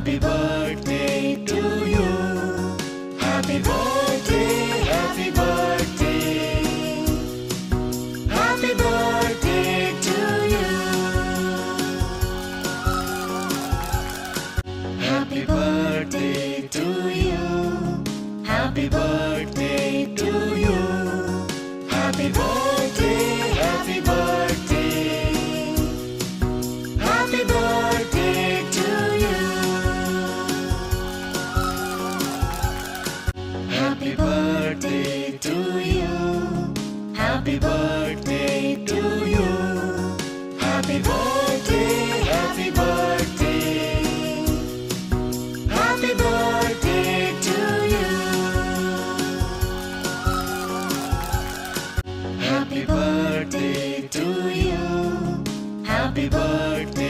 Happy birthday to you. Happy birthday, happy birthday. Happy birthday to you. Happy birthday to you. Happy birthday to you. Happy birthday, happy birthday. Happy birthday to you. Happy birthday to you. Happy birthday to you. Happy birthday, happy birthday. Happy birthday to you. Happy birthday to you. Happy birthday.